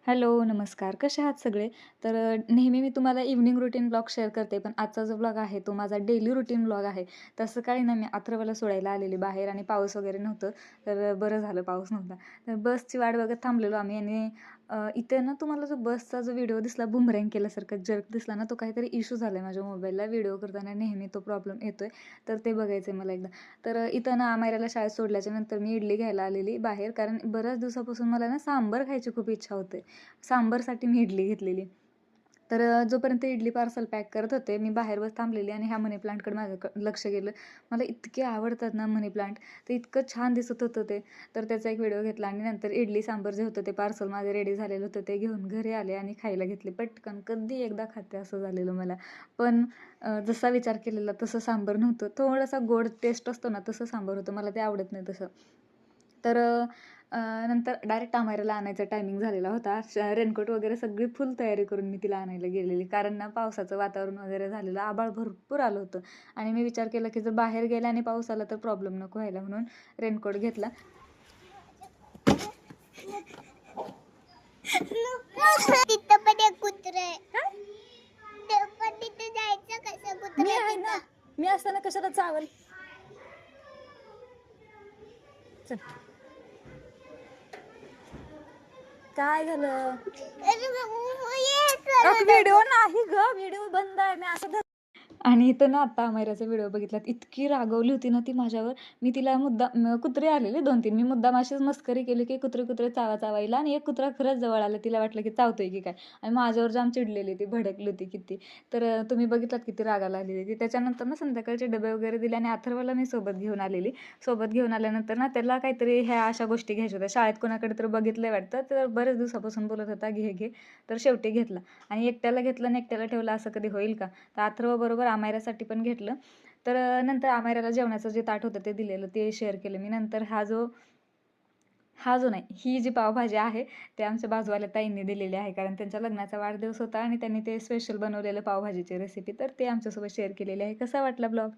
Hello, नमस्कार. कसे आहात सगळे? तर नेहमी मी तुम्हाला इव्हनिंग रुटीन ब्लॉग शेअर करते, पण आजचा जो ब्लॉग आहे, तो माझा डेली रुटीन ब्लॉग आहे. तर सकाळी ना मी अथर्वला सोडायला आलेली बाहेर आणि पाऊस वगैरे नव्हतं, तर बरं झालं पाऊस नव्हता. तर बसची वाट बघत थांबलेलो आम्ही आणि इथे ना तुम्हाला जो बसचा जो व्हिडिओ दिसला बुमरँग केल्यासारखा जर्क दिसला ना, तो काहीतरी इश्यू झाला आहे माझ्या मोबाईलला. व्हिडिओ करताना नेहमी तो प्रॉब्लेम येतोय, तर ते बघायचं आहे मला एकदा. तर इथं ना अमायराला शाळेत सोडल्याच्या नंतर मी इडली घ्यायला आलेली बाहेर, कारण बऱ्याच दिवसापासून मला ना सांबार खायची खूप इच्छा होते. सांबारसाठी मी इडली घेतलेली. तर जोपर्यंत इडली पार्सल पॅक करत होते, मी बाहेर बस थांबलेली आणि ह्या मनी प्लांटकडे माझं लक्ष गेलं. मला इतके आवडतात ना मनी प्लांट, ते इतकं छान दिसत होतं ते. तर त्याचा एक व्हिडिओ घेतला आणि नंतर इडली सांबार जे होतं ते पार्सल माझं रेडी झालेलं होतं, ते घेऊन घरी आले आणि खायला घेतले पटकन. कधी एकदा खाते असं झालेलं मला. पण जसा विचार केलेला तसं सांबार नव्हतं. थोडासा गोड टेस्ट असतो ना, तसं सांबार होतं. मला ते आवडत नाही तसं. तर नंतर डायरेक्ट अमायराला आणायचा टायमिंग झालेला होता. रेनकोट वगैरे सगळी फुल तयारी करून मी तिला आणायला गेलेली. कारण ना पावसाचं वातावरण वगैरे झालेलं, आभाळ भरपूर आलं होतं आणि मी विचार केला, की जर बाहेर गेले आणि पाऊस आला तर प्रॉब्लेम नको व्हायला म्हणून रेनकोट घेतला. तिथं पण एक कुत्र आहे. ते पण तिथे जायचं कसं कुत्र मी आहे आहे ना, तिथं. मी असताना कशाला चावल. चल. काय झालं? अरे ये सरळ व्हिडिओ नाही ग, व्हिडिओ बंद आहे. मी असं आणि इथं ना आता अमायराचा व्हिडिओ बघितला, इतकी रागवली होती ना ती माझ्यावर. मी तिला कुत्रे आलेले 2-3, मी मुद्दाम अशीच मस्करी केली, की कुत्रे कुत्रे चावायला आणि एक कुत्रा खरंच जवळ आला. तिला वाटलं की चावतोय की काय, आणि माझ्यावर जाम चिडलेली ती, भडकली होती किती. तर तुम्ही बघितलात किती रागाला आलेली ती. त्याच्यानंतर ना संध्याकाळचे डबे वगैरे दिले आणि अथर्वला मी सोबत घेऊन आलेली. सोबत घेऊन आल्यानंतर ना त्याला काहीतरी ह्या अशा गोष्टी घ्यायच्या होत्या. शाळेत कोणाकडे तर बघितलंय वाटतं, तर बरेच दिवसापासून बोलत होता घे घे. तर शेवटी घेतला आणि एकट्याला घेतलं आणि एकट्याला ठेवलं असं कधी होईल का? तर अथर्वबरोबर अमायरासाठी पण घेतलं. तर नंतर अमायराला जेवणाचं जे ताट होतं ते दिलेलं, ते शेअर केलं मी. नंतर हा जो नाही, ही जी पावभाजी आहे ते आमच्या बाजूवाल्या ताईंनी दिलेली आहे, कारण त्यांच्या लग्नाचा वाढदिवस होता आणि त्यांनी ते स्पेशल बनवलेलं पावभाजीची रेसिपी, तर ते आमच्यासोबत शेअर केलेली आहे. कसा वाटला ब्लॉग?